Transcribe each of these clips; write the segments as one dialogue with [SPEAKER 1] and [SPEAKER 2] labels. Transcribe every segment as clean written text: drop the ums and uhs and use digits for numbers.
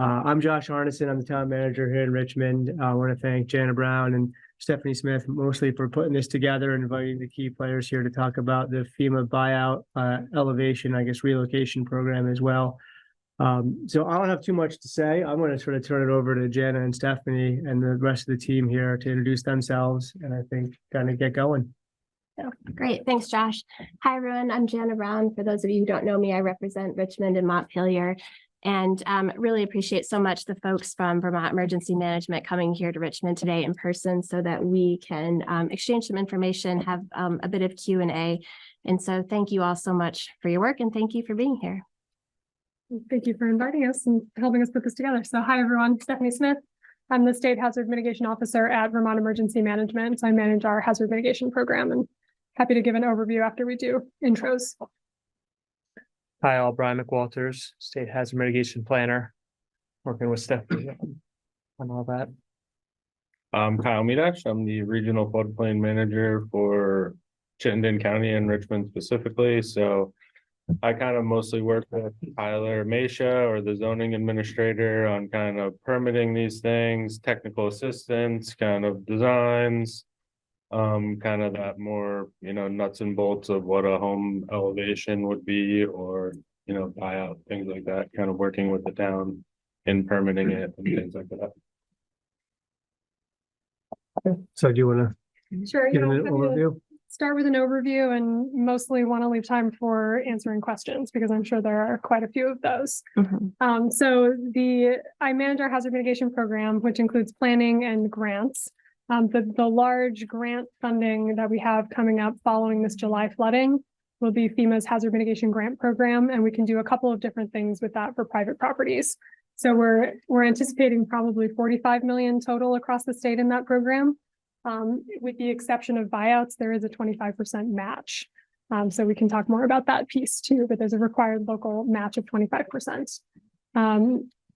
[SPEAKER 1] I'm Josh Arneson. I'm the town manager here in Richmond. I want to thank Jana Brown and Stephanie Smith mostly for putting this together and inviting the key players here to talk about the FEMA buyout elevation, relocation program as well. So I don't have too much to say. I'm going to sort of turn it over to Jana and Stephanie and the rest of the team here to introduce themselves and I think kind of get going.
[SPEAKER 2] Great. Thanks, Josh. Hi, everyone. I'm Jana Brown. For those of you who don't know me, I represent Richmond and Montpelier. And really appreciate so much the folks from Vermont Emergency Management coming here to Richmond today in person so that we can exchange some information, have a bit of Q&A. And so thank you all so much for your work and thank you for being here.
[SPEAKER 3] Thank you for inviting us and helping us put this together. So hi, everyone. Stephanie Smith. I'm the State Hazard Mitigation Officer at Vermont Emergency Management. So I manage our hazard mitigation program and happy to give an overview after we do intros.
[SPEAKER 4] Hi, all. Brian McWalters, State Hazard Mitigation Planner, working with Stephanie on all that.
[SPEAKER 5] I'm Kyle Midash. I'm the Regional Floodplain Manager for Chittenden County and Richmond specifically. So I kind of mostly work with Tyler Mesha or the zoning administrator on kind of permitting these things, technical assistance, kind of designs, kind of that more, nuts and bolts of what a home elevation would be or, buyout, things like that, kind of working with the town in permitting it and things like that.
[SPEAKER 1] So do you want to
[SPEAKER 3] Sure.
[SPEAKER 1] give an overview?
[SPEAKER 3] Start with an overview and mostly want to leave time for answering questions because I'm sure there are quite a few of those. I manage our hazard mitigation program, which includes planning and grants. The large grant funding that we have coming up following this July flooding will be FEMA's hazard mitigation grant program, and we can do a couple of different things with that for private properties. So we're anticipating probably 45 million total across the state in that program. With the exception of buyouts, there is a 25% match. So we can talk more about that piece too, but there's a required local match of 25%.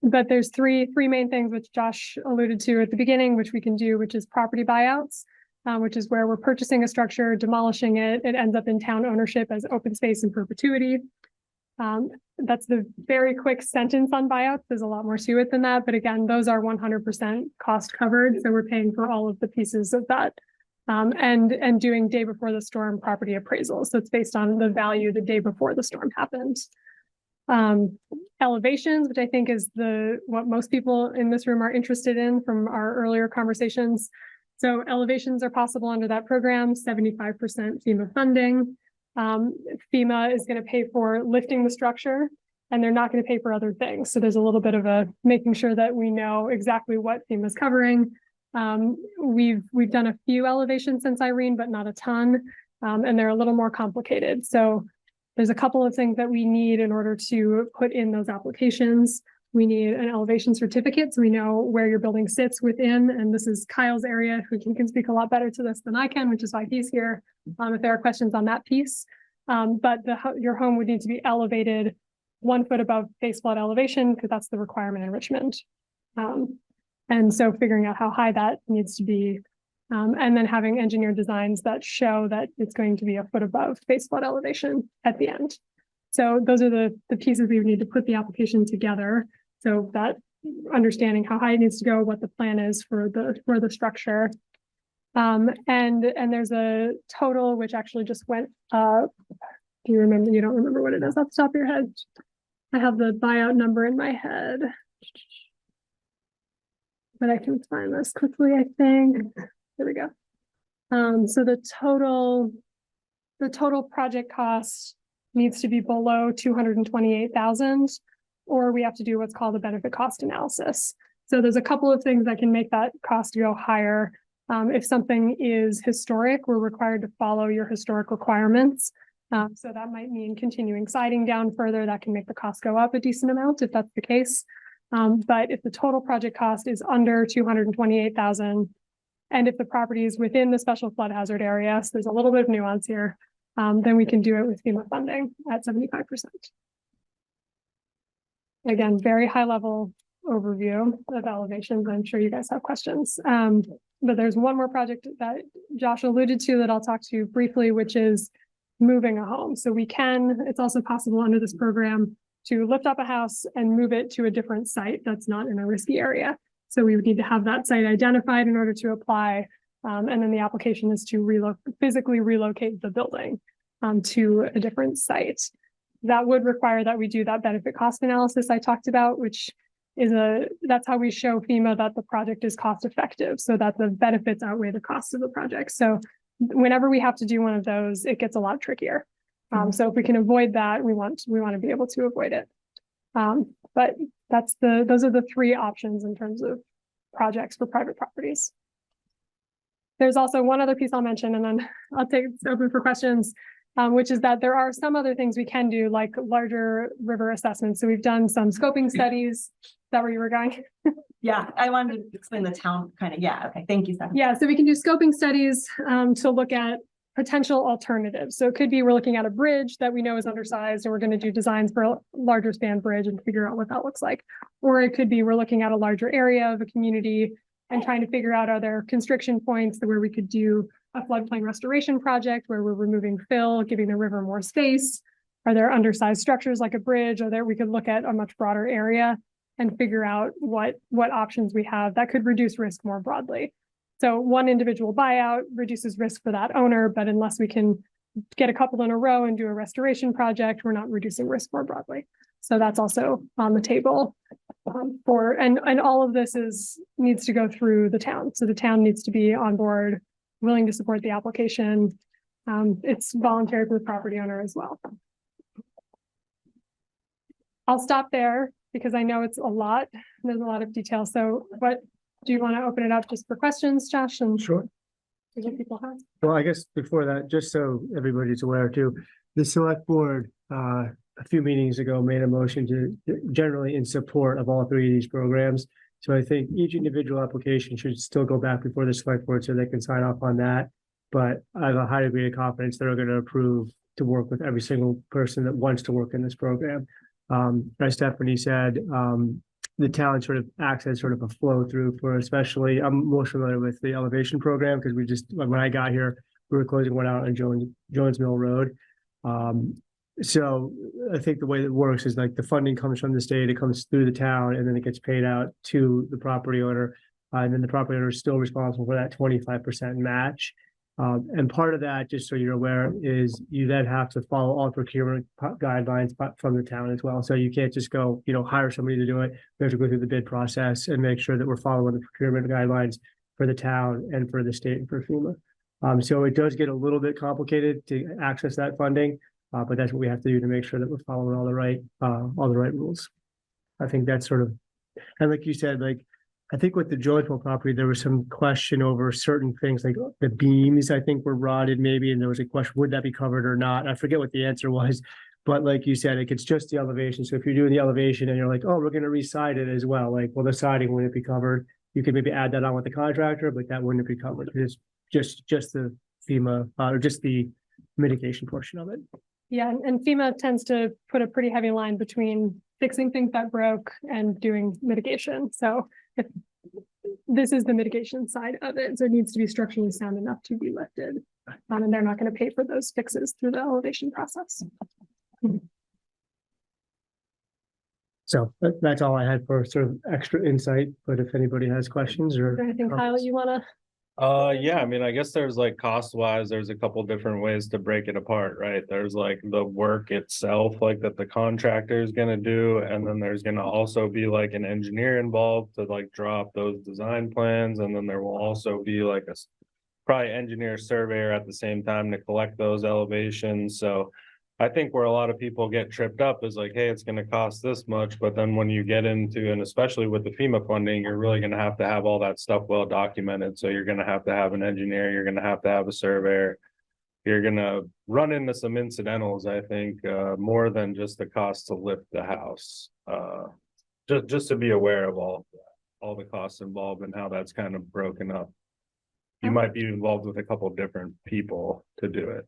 [SPEAKER 3] But there's three main things which Josh alluded to at the beginning, which we can do, which is property buyouts, which is where we're purchasing a structure, demolishing it. It ends up in town ownership as open space in perpetuity. That's the very quick sentence on buyouts. There's a lot more to it than that. But again, those are 100% cost covered. So we're paying for all of the pieces of that and doing day before the storm property appraisal. So it's based on the value the day before the storm happened. Elevations, which I think is what most people in this room are interested in from our earlier conversations. So elevations are possible under that program, 75% FEMA funding. FEMA is going to pay for lifting the structure and they're not going to pay for other things. So there's a little bit of a making sure that we know exactly what FEMA is covering. We've done a few elevations since Irene, but not a ton. And they're a little more complicated. So there's a couple of things that we need in order to put in those applications. We need an elevation certificate so we know where your building sits within. And this is Kyle's area, who can speak a lot better to this than I can, which is why he's here. If there are questions on that piece. But your home would need to be elevated 1 foot above base flood elevation because that's the requirement in Richmond. And so figuring out how high that needs to be. And then having engineered designs that show that it's going to be a foot above base flood elevation at the end. So those are the pieces we would need to put the application together. So that understanding how high it needs to go, what the plan is for the structure. And there's a total which actually just went up. Do you remember? You don't remember what it is off the top of your head. I have the buyout number in my head. But I can find this quickly, I think. There we go. So the total project cost needs to be below 228,000, or we have to do what's called a benefit cost analysis. So there's a couple of things that can make that cost go higher. If something is historic, we're required to follow your historic requirements. So that might mean continuing siding down further. That can make the cost go up a decent amount if that's the case. But if the total project cost is under 228,000, and if the property is within the special flood hazard area, so there's a little bit of nuance here, then we can do it with FEMA funding at 75%. Again, very high level overview of elevations. I'm sure you guys have questions. But there's one more project that Josh alluded to that I'll talk to you briefly, which is moving a home. So it's also possible under this program to lift up a house and move it to a different site that's not in a risky area. So we would need to have that site identified in order to apply. And then the application is to physically relocate the building to a different site. That would require that we do that benefit cost analysis I talked about, which is that's how we show FEMA that the project is cost effective, so that the benefits outweigh the cost of the project. So whenever we have to do one of those, it gets a lot trickier. So if we can avoid that, we want to be able to avoid it. But those are the three options in terms of projects for private properties. There's also one other piece I'll mention, and then I'll take it's open for questions, which is that there are some other things we can do, like larger river assessments. So we've done some scoping studies. Is that where you were going?
[SPEAKER 6] Yeah, I wanted to explain the town kind of, yeah, okay, thank you, Stephanie.
[SPEAKER 3] Yeah, so we can do scoping studies to look at potential alternatives. So it could be we're looking at a bridge that we know is undersized and we're going to do designs for a larger span bridge and figure out what that looks like. Or it could be we're looking at a larger area of a community and trying to figure out, are there constriction points where we could do a floodplain restoration project where we're removing fill, giving the river more space? Are there undersized structures like a bridge? We could look at a much broader area and figure out what options we have that could reduce risk more broadly. So one individual buyout reduces risk for that owner, but unless we can get a couple in a row and do a restoration project, we're not reducing risk more broadly. So that's also on the table and all of this needs to go through the town. So the town needs to be on board, willing to support the application. It's voluntary for the property owner as well. I'll stop there because I know it's a lot. There's a lot of detail. So do you want to open it up just for questions, Josh? And
[SPEAKER 1] Sure.
[SPEAKER 3] what people have?
[SPEAKER 1] Well, I guess before that, just so everybody's aware too, the select board, a few meetings ago made a motion to generally in support of all three of these programs. So I think each individual application should still go back before the select board so they can sign off on that. But I have a high degree of confidence they're going to approve to work with every single person that wants to work in this program. As Stephanie said, the town sort of acts as sort of a flow through for, especially, I'm most familiar with the elevation program because when I got here, we were closing one out on Jones Mill Road. So I think the way that works is like the funding comes from the state, it comes through the town, and then it gets paid out to the property owner. And then the property owner is still responsible for that 25% match. And part of that, just so you're aware, is you then have to follow all procurement guidelines from the town as well. So you can't just go, hire somebody to do it. We have to go through the bid process and make sure that we're following the procurement guidelines for the town and for the state and for FEMA. So it does get a little bit complicated to access that funding, but that's what we have to do to make sure that we're following all the right rules. I think that's sort of, and like you said, I think with the Jonesville property, there was some question over certain things, like the beams, I think were rotted maybe, and there was a question, would that be covered or not? I forget what the answer was, but like you said, it's just the elevation. So if you're doing the elevation and you're like, oh, we're going to re-side it as well, the siding wouldn't be covered. You could maybe add that on with the contractor, but that wouldn't be covered. It's just the FEMA or just the mitigation portion of it.
[SPEAKER 3] Yeah, and FEMA tends to put a pretty heavy line between fixing things that broke and doing mitigation. So if this is the mitigation side of it, so it needs to be structurally sound enough to be lifted. And they're not going to pay for those fixes through the elevation process.
[SPEAKER 1] So that's all I had for sort of extra insight, but if anybody has questions or.
[SPEAKER 3] Anything, Kyle, you want to?
[SPEAKER 5] Yeah, I mean, I guess there's cost wise, there's a couple different ways to break it apart, right? There's the work itself, that the contractor is gonna do, and then there's gonna also be an engineer involved to draw up those design plans, and then there will also be a probably engineer surveyor at the same time to collect those elevations. So I think where a lot of people get tripped up is hey, it's going to cost this much. But then when you get into, and especially with the FEMA funding, you're really going to have all that stuff well documented. So you're going to have an engineer, you're going to have a surveyor. You're going to run into some incidentals, I think, more than just the cost to lift the house. Just to be aware of all the costs involved and how that's kind of broken up. You might be involved with a couple different people to do it.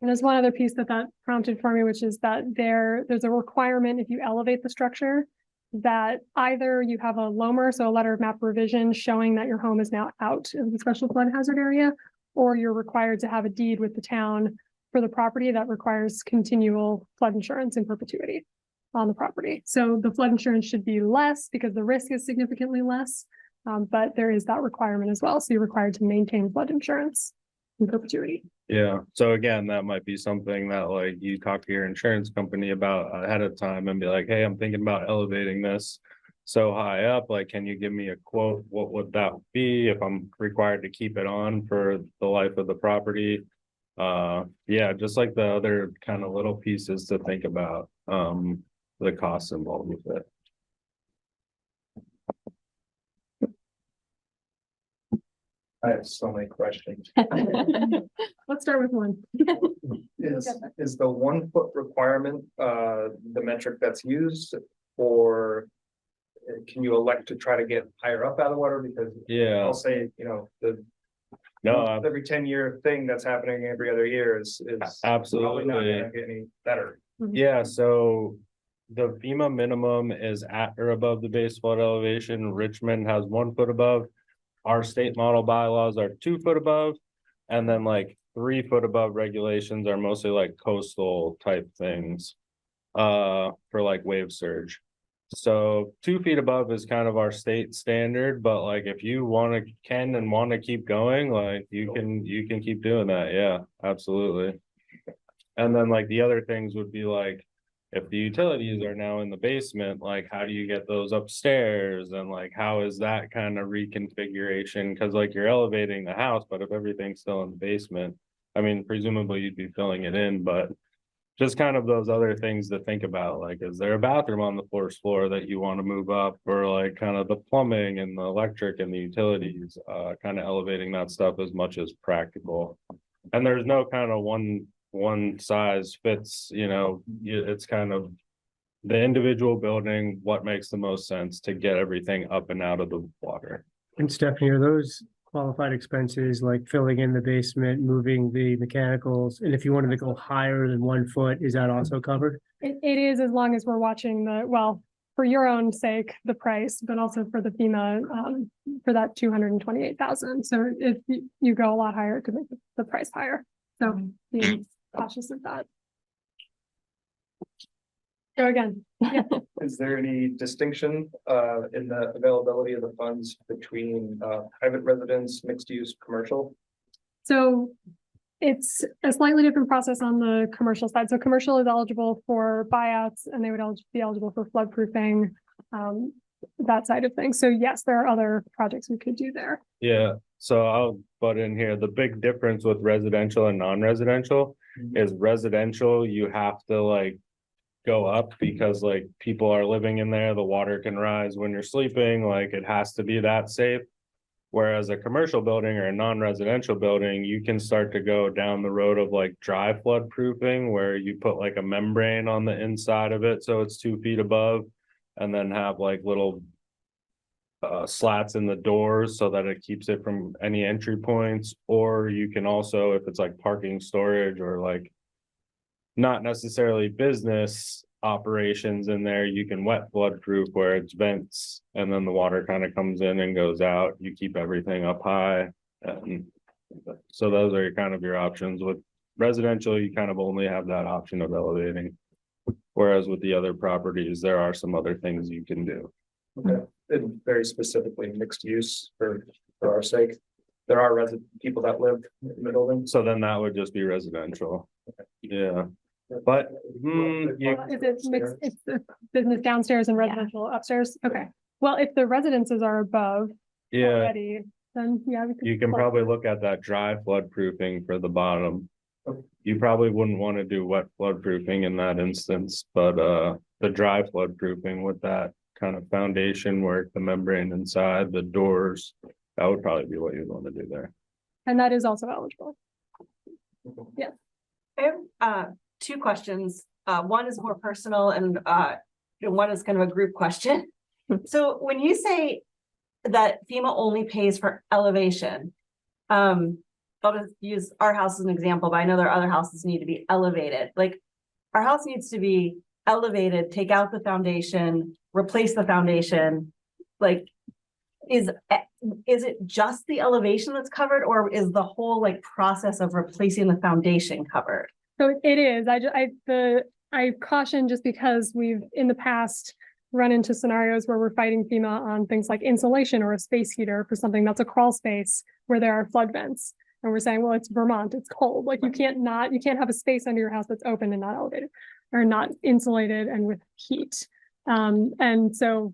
[SPEAKER 3] And there's one other piece that prompted for me, which is that there's a requirement if you elevate the structure that either you have a LOMR, so a letter of map revision showing that your home is now out of the special flood hazard area, or you're required to have a deed with the town for the property that requires continual flood insurance in perpetuity. on the property. So the flood insurance should be less because the risk is significantly less. But there is that requirement as well. So you're required to maintain flood insurance in perpetuity.
[SPEAKER 5] Yeah, so again, that might be something that like you talk to your insurance company about ahead of time and be like, hey, I'm thinking about elevating this so high up, like, can you give me a quote? What would that be if I'm required to keep it on for the life of the property? Yeah, just like the other kind of little pieces to think about, the costs involved with it.
[SPEAKER 7] I have so many questions.
[SPEAKER 3] Let's start with one.
[SPEAKER 7] Is the 1 foot requirement, the metric that's used? Or can you elect to try to get higher up out of the water? Because
[SPEAKER 5] Yeah,
[SPEAKER 7] I'll say,
[SPEAKER 5] no,
[SPEAKER 7] every 10-year thing that's happening every other year is probably not
[SPEAKER 5] absolutely.
[SPEAKER 7] gonna get any better.
[SPEAKER 5] Yeah, so the FEMA minimum is at or above the base flood elevation. Richmond has 1 foot above. Our state model bylaws are 2 foot above. And then like 3 foot above regulations are mostly like coastal type things. For like wave surge. So 2 feet above is kind of our state standard, but like if you can and want to keep going, like you can keep doing that. Yeah, absolutely. And then like the other things would be like, if the utilities are now in the basement, like how do you get those upstairs? And like, how is that kind of reconfiguration? Cause like you're elevating the house, but if everything's still in the basement, I mean, presumably you'd be filling it in, but just kind of those other things to think about, like, is there a bathroom on the first floor that you want to move up, or like kind of the plumbing and the electric and the utilities, kind of elevating that stuff as much as practical. And there's no kind of one size fits, it's kind of the individual building, what makes the most sense to get everything up and out of the water.
[SPEAKER 1] And Stephanie, are those qualified expenses like filling in the basement, moving the mechanicals? And if you wanted to go higher than 1 foot, is that also covered?
[SPEAKER 3] It is, as long as we're watching for your own sake, the price, but also for the FEMA, for that 228,000. So if you go a lot higher, it could make the price higher. So being cautious of that. So again, yeah.
[SPEAKER 7] Is there any distinction in the availability of the funds between private residence, mixed use, commercial?
[SPEAKER 3] So it's a slightly different process on the commercial side. So commercial is eligible for buyouts and they would be eligible for flood proofing, that side of things. So yes, there are other projects we could do there.
[SPEAKER 5] Yeah, so I'll butt in here. The big difference with residential and non-residential is residential, you have to like go up because like people are living in there, the water can rise when you're sleeping, like it has to be that safe. Whereas a commercial building or a non-residential building, you can start to go down the road of like dry flood proofing, where you put like a membrane on the inside of it so it's 2 feet above, and then have like little slats in the doors so that it keeps it from any entry points. Or you can also, if it's like parking storage or like not necessarily business operations in there, you can wet flood proof where it's vents and then the water kind of comes in and goes out. You keep everything up high. And so those are kind of your options. With residential, you kind of only have that option of elevating. Whereas with the other properties, there are some other things you can do.
[SPEAKER 7] Okay. And very specifically mixed use for our sake. There are people that live in the building.
[SPEAKER 5] So then that would just be residential. Yeah. But
[SPEAKER 3] Is it mixed? It's the business downstairs and residential upstairs? Okay. Well, if the residences are above already, then yeah.
[SPEAKER 5] You can probably look at that dry flood proofing for the bottom. You probably wouldn't want to do wet flood proofing in that instance, but the dry flood proofing with that kind of foundation work, the membrane inside, the doors, that would probably be what you'd want to do there.
[SPEAKER 3] And that is also eligible. Yeah.
[SPEAKER 6] I have 2 questions. One is more personal and one is kind of a group question. So when you say that FEMA only pays for elevation, I'll just use our house as an example, but I know there are other houses need to be elevated. Like our house needs to be elevated, take out the foundation, replace the foundation. Like, is it just the elevation that's covered, or is the whole like process of replacing the foundation covered?
[SPEAKER 3] So it is, the I caution just because we've in the past run into scenarios where we're fighting FEMA on things like insulation or a space heater for something that's a crawl space where there are flood vents. And we're saying, well, it's Vermont, it's cold. Like you can't have a space under your house that's open and not elevated or not insulated and with heat. And so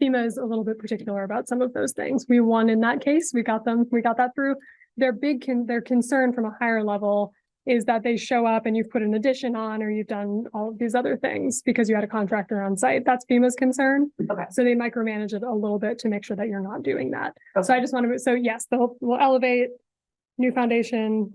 [SPEAKER 3] FEMA is a little bit particular about some of those things. We won in that case. We got that through. Their concern from a higher level is that they show up and you've put an addition on or you've done all of these other things because you had a contractor on site. That's FEMA's concern.
[SPEAKER 6] Okay.
[SPEAKER 3] So they micromanage it a little bit to make sure that you're not doing that.
[SPEAKER 6] Okay.
[SPEAKER 3] So I just want to, so yes, we'll elevate, new foundation,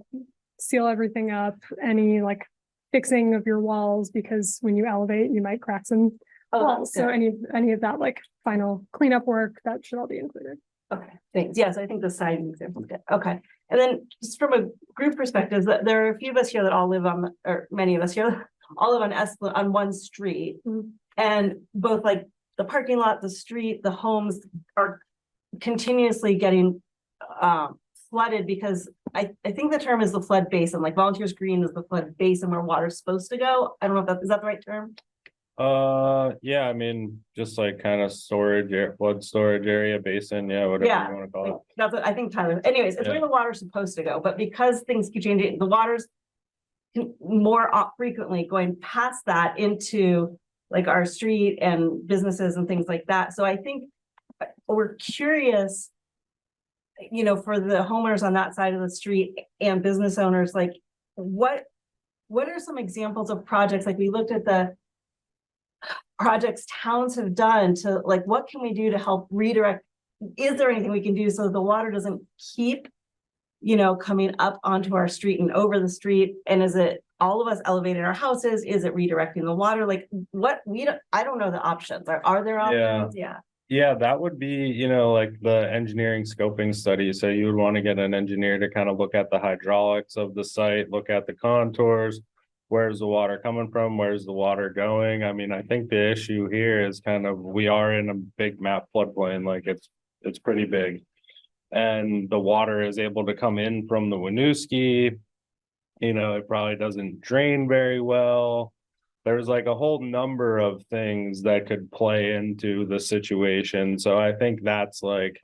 [SPEAKER 3] seal everything up, any like fixing of your walls, because when you elevate, you might crack some walls. So any of that like final cleanup work, that should all be included.
[SPEAKER 6] Okay, thanks. Yes, I think the siding example is good. Okay. And then just from a group perspective, there are a few of us here that all live on, or many of us here, all live on one street.
[SPEAKER 3] Mhm.
[SPEAKER 6] And both like the parking lot, the street, the homes are continuously getting flooded because I think the term is the flood basin, like Volunteers Green is the flood basin where water's supposed to go. I don't know if is that the right term?
[SPEAKER 5] Yeah, I mean, just like kind of flood storage area, basin, yeah, whatever
[SPEAKER 6] Yeah,
[SPEAKER 5] you want to call it.
[SPEAKER 6] That's what I think, Tyler. Anyways, it's where the water's supposed to go, but because things keep changing, the water's more frequently going past that into like our street and businesses and things like that. So I think we're curious, you know, for the homeowners on that side of the street and business owners, like what are some examples of projects? Like we looked at the projects towns have done to like, what can we do to help redirect? Is there anything we can do so the water doesn't keep, you know, coming up onto our street and over the street? And is it all of us elevating our houses? Is it redirecting the water? Like what I don't know the options. Are there options? Yeah.
[SPEAKER 5] Yeah, that would be, you know, like the engineering scoping study. So you would want to get an engineer to kind of look at the hydraulics of the site, look at the contours. Where's the water coming from? Where's the water going? I mean, I think the issue here is kind of, we are in a big map floodplain, like it's pretty big. And the water is able to come in from the Winooski. You know, it probably doesn't drain very well. There's like a whole number of things that could play into the situation. So I think that's like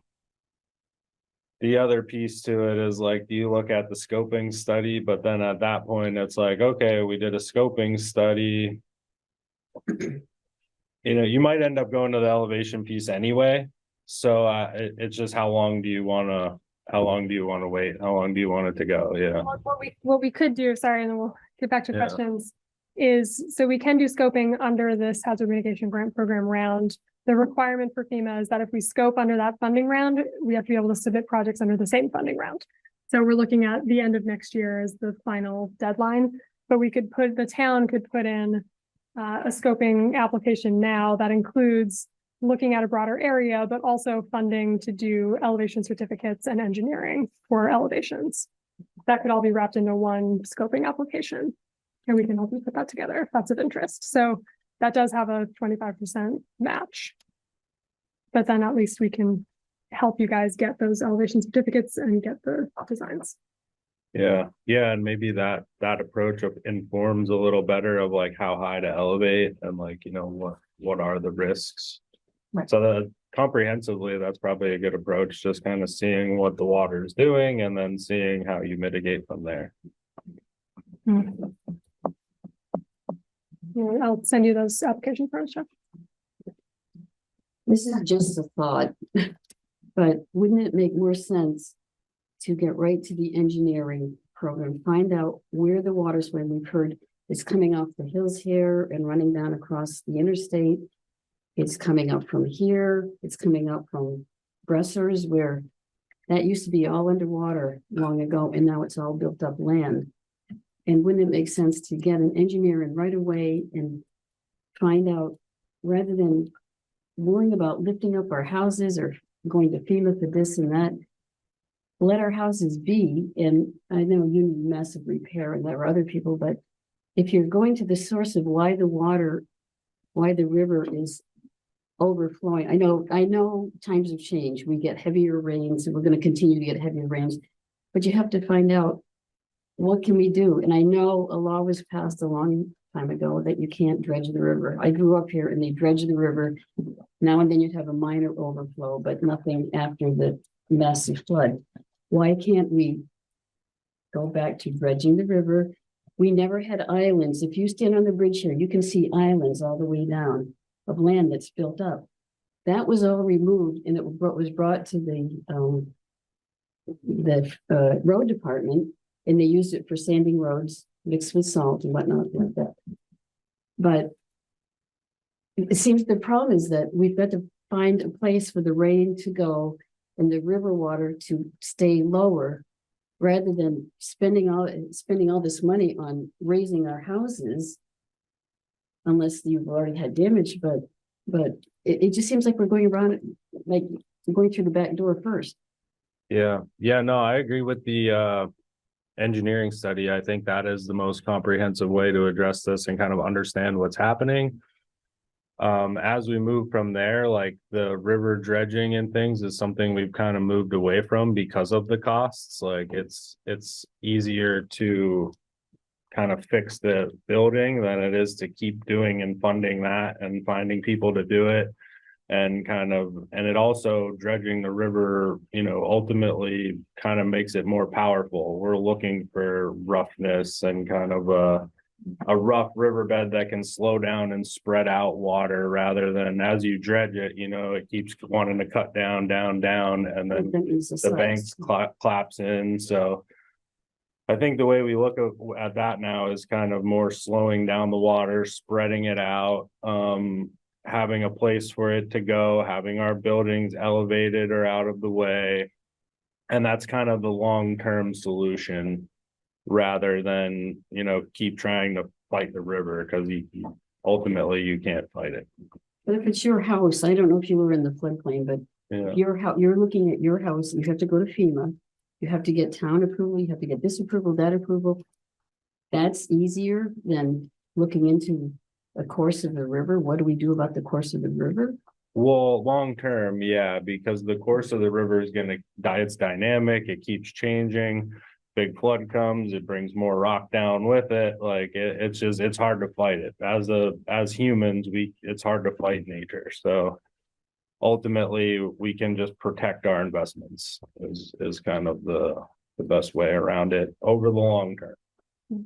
[SPEAKER 5] the other piece to it is like, do you look at the scoping study? But then at that point, it's like, okay, we did a scoping study. You know, you might end up going to the elevation piece anyway. So it's just how long do you want to wait? How long do you want it to go? Yeah.
[SPEAKER 3] What we could do, sorry, and then we'll get back to questions, is so we can do scoping under this hazard mitigation grant program round. The requirement for FEMA is that if we scope under that funding round, we have to be able to submit projects under the same funding round. So we're looking at the end of next year as the final deadline, but the town could put in a scoping application now that includes looking at a broader area, but also funding to do elevation certificates and engineering for elevations. That could all be wrapped into one scoping application. And we can help you put that together if that's of interest. So that does have a 25% match. But then at least we can help you guys get those elevation certificates and get the designs.
[SPEAKER 5] Yeah. And maybe that approach informs a little better of like how high to elevate and like, you know, what are the risks.
[SPEAKER 6] Right.
[SPEAKER 5] So that comprehensively, that's probably a good approach, just kind of seeing what the water is doing and then seeing how you mitigate from there.
[SPEAKER 3] Mm-hmm. Yeah, I'll send you those application forms, Jeff.
[SPEAKER 8] This is just a thought, but wouldn't it make more sense to get right to the engineering program, find out where the water's, when we've heard it's coming off the hills here and running down across the interstate. It's coming up from here. It's coming up from Bressers, where that used to be all underwater long ago, and now it's all built up land. And wouldn't it make sense to get an engineer in right away and find out, rather than worrying about lifting up our houses or going to FEMA for this and that, let our houses be. And I know you need massive repair and there are other people, but if you're going to the source of why the river is overflowing, I know times have changed. We get heavier rains and we're going to continue to get heavier rains, but you have to find out, what can we do? And I know a law was passed a long time ago that you can't dredge the river. I grew up here and they dredge the river. Now and then you'd have a minor overflow, but nothing after the massive flood. Why can't we go back to dredging the river? We never had islands. If you stand on the bridge here, you can see islands all the way down of land that's built up. That was all removed and it was brought to the road department, and they used it for sanding roads mixed with salt and whatnot like that. But it seems the problem is that we've got to find a place for the rain to go and the river water to stay lower, rather than spending all this money on raising our houses. Unless you've already had damage, but it just seems like we're going around, like going through the back door first.
[SPEAKER 5] Yeah, no, I agree with the engineering study. I think that is the most comprehensive way to address this and kind of understand what's happening. As we move from there, like the river dredging and things is something we've kind of moved away from because of the costs. Like it's easier to kind of fix the building than it is to keep doing and funding that and finding people to do it. And it also dredging the river, ultimately kind of makes it more powerful. We're looking for roughness and kind of a rough riverbed that can slow down and spread out water rather than as you dredge it, it keeps wanting to cut down, and then the banks collapse in. So I think the way we look at that now is kind of more slowing down the water, spreading it out, having a place for it to go, having our buildings elevated or out of the way. And that's kind of the long-term solution rather than, keep trying to fight the river, because ultimately you can't fight it.
[SPEAKER 8] But if it's your house, I don't know if you were in the floodplain, but if you're looking at your house, you have to go to FEMA. You have to get town approval, you have to get this approval, that approval. That's easier than looking into the course of the river. What do we do about the course of the river?
[SPEAKER 5] Well, long term, yeah, because the course of the river is going to die. It's dynamic. It keeps changing. Big flood comes, it brings more rock down with it. Like it's hard to fight it. As humans, it's hard to fight nature. So ultimately, we can just protect our investments. Is kind of the best way around it over the long term.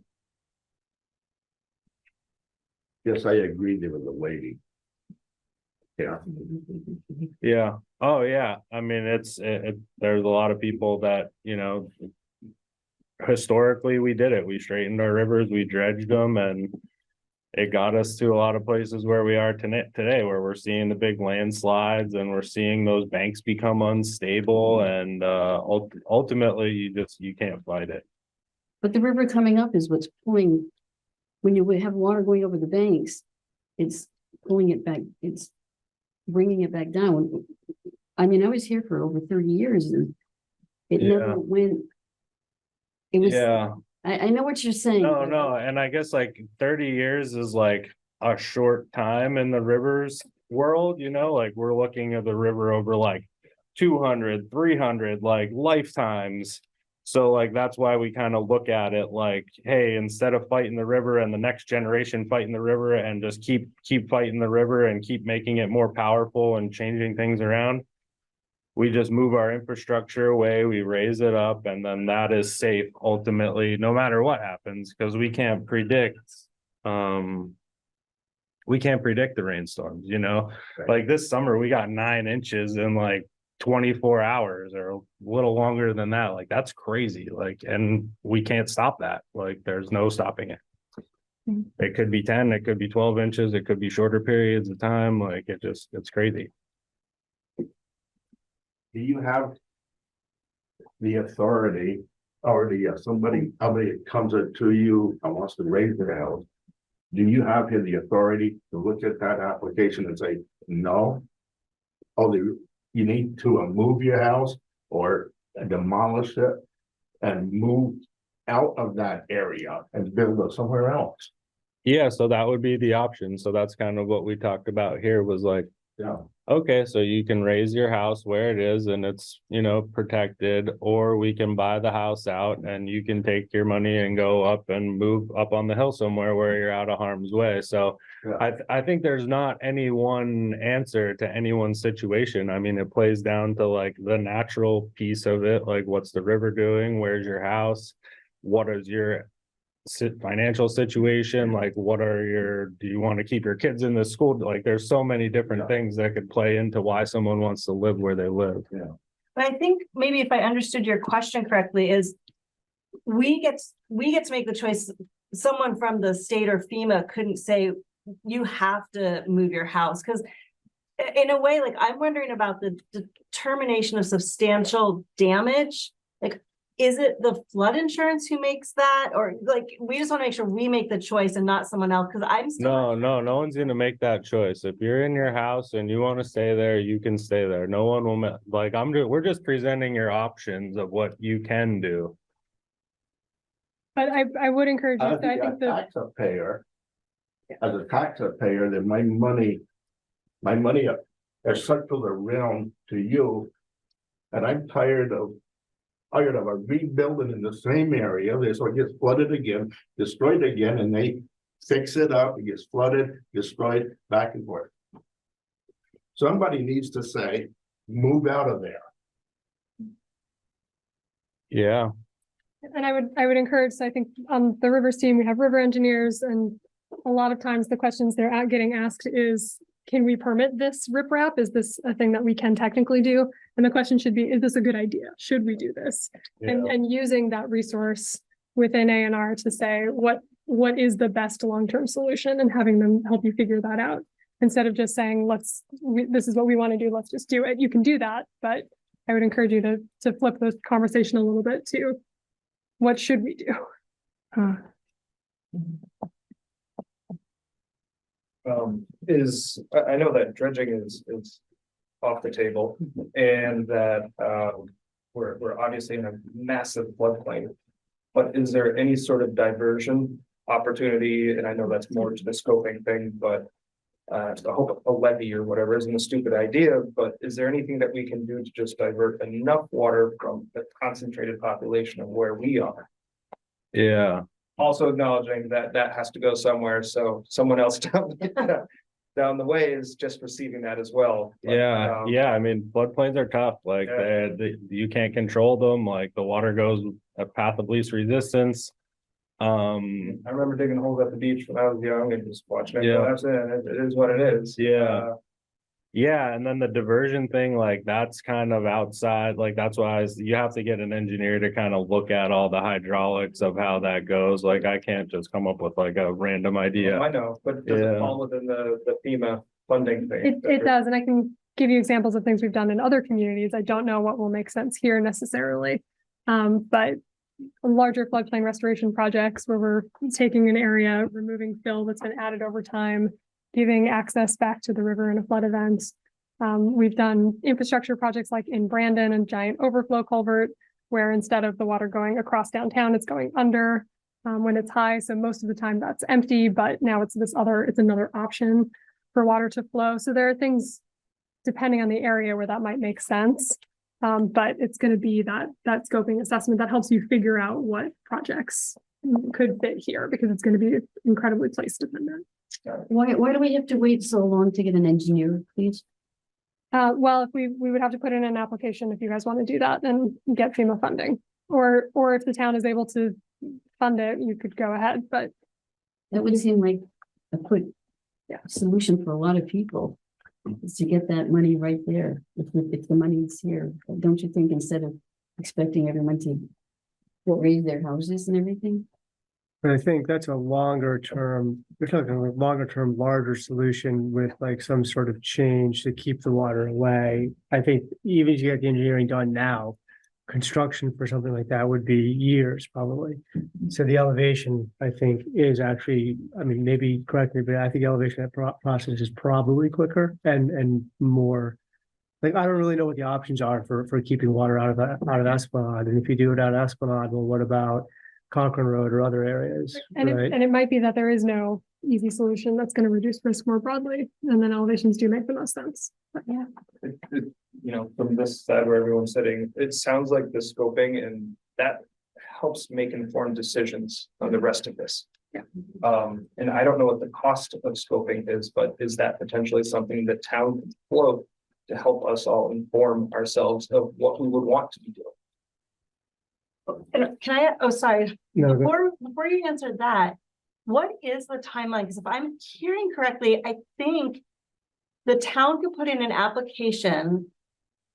[SPEAKER 9] Yes, I agree there was a lady. Yeah.
[SPEAKER 5] Yeah. Oh yeah. I mean, there's a lot of people that, historically we did it. We straightened our rivers, we dredged them, and it got us to a lot of places where we are today, where we're seeing the big landslides and we're seeing those banks become unstable, and ultimately you can't fight it.
[SPEAKER 8] But the river coming up is what's pulling. When you have water going over the banks, it's pulling it back, it's bringing it back down. I mean, I was here for over 30 years and it never went. It was, I know what you're saying.
[SPEAKER 5] No, and I guess like 30 years is like a short time in the rivers world, like we're looking at the river over like 200, 300, like lifetimes. So like, that's why we kind of look at it like, hey, instead of fighting the river and the next generation fighting the river and just keep fighting the river and keep making it more powerful and changing things around, we just move our infrastructure away, we raise it up, and then that is safe ultimately, no matter what happens, because we can't predict the rainstorms, Like this summer, we got 9 inches in like 24 hours or a little longer than that. Like that's crazy. Like, and we can't stop that. Like there's no stopping it. It could be 10, it could be 12 inches, it could be shorter periods of time. Like it's crazy.
[SPEAKER 9] Do you have the authority or somebody comes up to you and wants to raise their house? Do you have the authority to look at that application and say, no? Oh, you need to move your house or demolish it and move out of that area and build it somewhere else?
[SPEAKER 5] Yeah, so that would be the option. So that's kind of what we talked about here was like, okay, so you can raise your house where it is and it's, you know, protected, or we can buy the house out and you can take your money and go up and move up on the hill somewhere where you're out of harm's way. So
[SPEAKER 9] Yeah.
[SPEAKER 5] I think there's not any one answer to anyone's situation. I mean, it plays down to like the natural piece of it, like what's the river doing? Where's your house? What is your financial situation, like what are your, do you want to keep your kids in the school? Like there's so many different
[SPEAKER 9] Yeah.
[SPEAKER 5] things that could play into why someone wants to live where they live.
[SPEAKER 6] But I think maybe if I understood your question correctly is we get to make the choice. Someone from the state or FEMA couldn't say you have to move your house, because in a way, like I'm wondering about the determination of substantial damage. Like, is it the flood insurance who makes that? Or like, we just want to make sure we make the choice and not someone else, because I'm still.
[SPEAKER 5] No one's gonna make that choice. If you're in your house and you want to stay there, you can stay there. No one will, like, we're just presenting your options of what you can do.
[SPEAKER 3] But I would encourage you,
[SPEAKER 9] As
[SPEAKER 3] I
[SPEAKER 9] a
[SPEAKER 3] think the,
[SPEAKER 9] taxpayer, then my money is circled around to you. And I'm tired of a rebuilding in the same area, so it gets flooded again, destroyed again, and they fix it up, it gets flooded, destroyed, back and forth. Somebody needs to say, move out of there.
[SPEAKER 5] Yeah,
[SPEAKER 3] and I would encourage, so I think on the Rivers team, we have river engineers, and a lot of times the questions they're getting asked is, can we permit this riprap? Is this a thing that we can technically do? And the question should be, is this a good idea? Should we do this? And using that resource within A&R to say, what is the best long-term solution, and having them help you figure that out. Instead of just saying, this is what we want to do, let's just do it. You can do that, but I would encourage you to flip the conversation a little bit to, what should we do?
[SPEAKER 7] I know that dredging is off the table, and that we're obviously in a massive floodplain. But is there any sort of diversion opportunity? And I know that's more to the scoping thing, but I hope a levee or whatever isn't a stupid idea, but is there anything that we can do to just divert enough water from the concentrated population of where we are?
[SPEAKER 5] yeah.
[SPEAKER 7] Also acknowledging that that has to go somewhere, so someone else down the way is just receiving that as well. But,
[SPEAKER 5] Yeah, I mean, floodplains are tough, like,
[SPEAKER 7] Yeah.
[SPEAKER 5] you can't control them, like, the water goes a path of least resistance.
[SPEAKER 7] I remember digging holes at the beach when I was young and just watching it
[SPEAKER 5] Yeah.
[SPEAKER 7] collapse in. It is what it is.
[SPEAKER 5] Yeah. Yeah, and then the diversion thing, like, that's kind of outside, like, that's why you have to get an engineer to kind of look at all the hydraulics of how that goes, like, I can't just come up with like a random idea.
[SPEAKER 7] I know, but does it fall within the FEMA funding thing?
[SPEAKER 3] It does, and I can give you examples of things we've done in other communities. I don't know what will make sense here necessarily. But larger floodplain restoration projects where we're taking an area, removing fill that's been added over time, giving access back to the river in a flood event. We've done infrastructure projects like in Brandon and giant overflow culvert, where instead of the water going across downtown, it's going under when it's high. So most of the time that's empty, but now it's another option for water to flow. So there are things depending on the area where that might make sense. But it's going to be that scoping assessment that helps you figure out what projects could fit here, because it's going to be incredibly place dependent.
[SPEAKER 8] Why do we have to wait so long to get an engineer, please?
[SPEAKER 3] Well, if we would have to put in an application if you guys want to do that and get FEMA funding, or if the town is able to fund it, you could go ahead, but.
[SPEAKER 8] That would seem like a quick solution for a lot of people, is to get that money right there. If the money is here, don't you think, instead of expecting everyone to raise their houses and everything?
[SPEAKER 1] But I think that's a longer term, we're talking a longer term, larger solution with like some sort of change to keep the water away. I think even if you get the engineering done now, construction for something like that would be years probably. So the elevation, I think, is actually, I mean, maybe correct me, but I think elevation that process is probably quicker and more. Like, I don't really know what the options are for keeping water out of Esplanade. And if you do it out of Esplanade, well, what about Conklin Road or other areas,
[SPEAKER 3] And
[SPEAKER 1] right?
[SPEAKER 3] it might be that there is no easy solution that's going to reduce risk more broadly. And then elevations do make the most sense. But yeah.
[SPEAKER 7] You know, from this side where everyone's sitting, it sounds like the scoping and that helps make informed decisions on the rest of this.
[SPEAKER 3] Yeah.
[SPEAKER 7] And I don't know what the cost of scoping is, but is that potentially something that town can float to help us all inform ourselves of what we would want to be doing?
[SPEAKER 6] And can I, oh, sorry,
[SPEAKER 1] No, go-
[SPEAKER 6] before you answer that, what is the timeline? Because if I'm hearing correctly, I think the town could put in an application.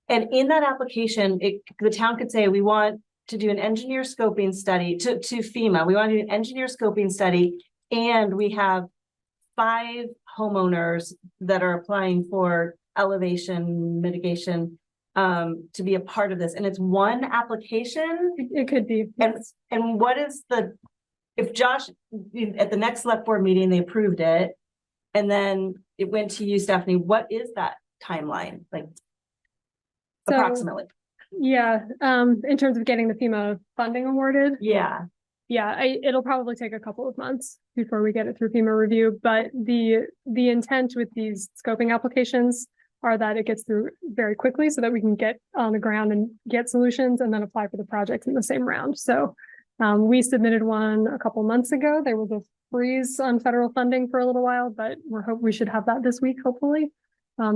[SPEAKER 6] And in that application, the town could say, we want to do an engineer scoping study to FEMA. We want to do an engineer scoping study. And we have 5 homeowners that are applying for elevation mitigation to be a part of this. And it's one application.
[SPEAKER 3] It could be.
[SPEAKER 6] And what is if Josh, at the next select board meeting, they approved it. And then it went to you, Stephanie, what is that timeline? Like
[SPEAKER 3] So,
[SPEAKER 6] approximately?
[SPEAKER 3] Yeah, in terms of getting the FEMA funding awarded.
[SPEAKER 6] Yeah.
[SPEAKER 3] Yeah, it'll probably take a couple of months before we get it through FEMA review, but the intent with these scoping applications are that it gets through very quickly so that we can get on the ground and get solutions and then apply for the projects in the same round. So we submitted one a couple months ago. There was a freeze on federal funding for a little while, but we should have that this week, hopefully.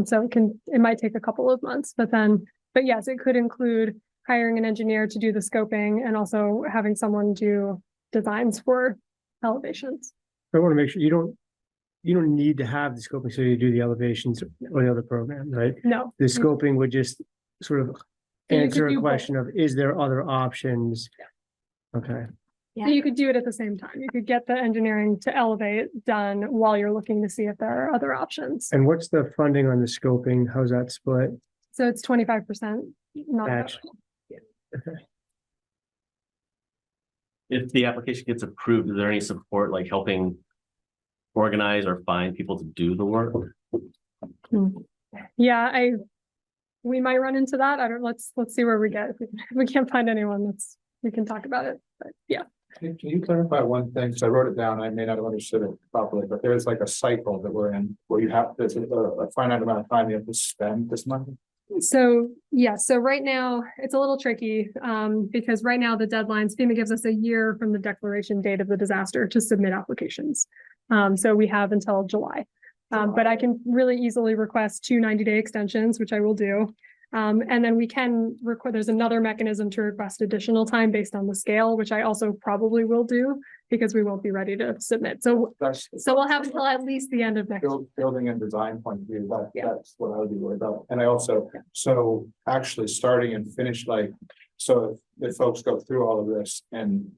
[SPEAKER 3] So it might take a couple of months, but yes, it could include hiring an engineer to do the scoping and also having someone do designs for elevations.
[SPEAKER 1] I want to make sure you don't need to have the scoping so you do the elevations or the other program, right?
[SPEAKER 3] No.
[SPEAKER 1] The scoping would just sort of
[SPEAKER 3] So you
[SPEAKER 1] answer
[SPEAKER 3] could
[SPEAKER 1] a
[SPEAKER 3] do
[SPEAKER 1] question of, is there other options? Okay,
[SPEAKER 3] So you could do it at the same time. You could get the engineering to elevate done while you're looking to see if there are other options.
[SPEAKER 1] and what's the funding on the scoping? How's that split?
[SPEAKER 3] So it's 25%. Not
[SPEAKER 1] Match.
[SPEAKER 10] If the application gets approved, is there any support like helping organize or find people to do the work?
[SPEAKER 3] Yeah, we might run into that. Let's see where we get. If we can't find anyone, we can talk about it. But yeah.
[SPEAKER 11] Can you clarify one thing? So I wrote it down. I may not have understood it properly, but there's like a cycle that we're in where there's a finite amount of time you have to spend this money.
[SPEAKER 3] So, yeah, so right now it's a little tricky because right now the deadlines, FEMA gives us a year from the declaration date of the disaster to submit applications. So we have until July. But I can really easily request 2 90-day extensions, which I will do. And then we can record, there's another mechanism to request additional time based on the scale, which I also probably will do because we won't be ready to submit. So we'll have until at least the end of next year.
[SPEAKER 11] Building and design point of view, that's what I would be worried about. And I also, so actually starting and finish, so if folks go through all of this and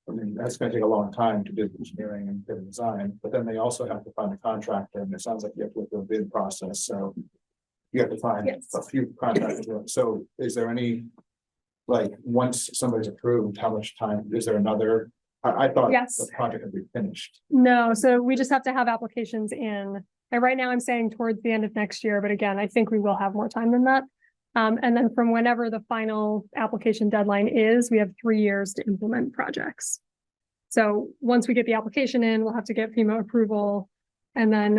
[SPEAKER 11] I mean, that's gonna take a long time to do the engineering and the design, but then they also have to find a contractor and it sounds like you have to go through a bid process, so you have to find a few contractors. So is there any, once somebody's approved, how much time, is there another? I thought the project would be finished.
[SPEAKER 3] No, so we just have to have applications in. And right now I'm saying towards the end of next year, but again, I think we will have more time than that. And then from whenever the final application deadline is, we have 3 years to implement projects. So once we get the application in, we'll have to get FEMA approval. And then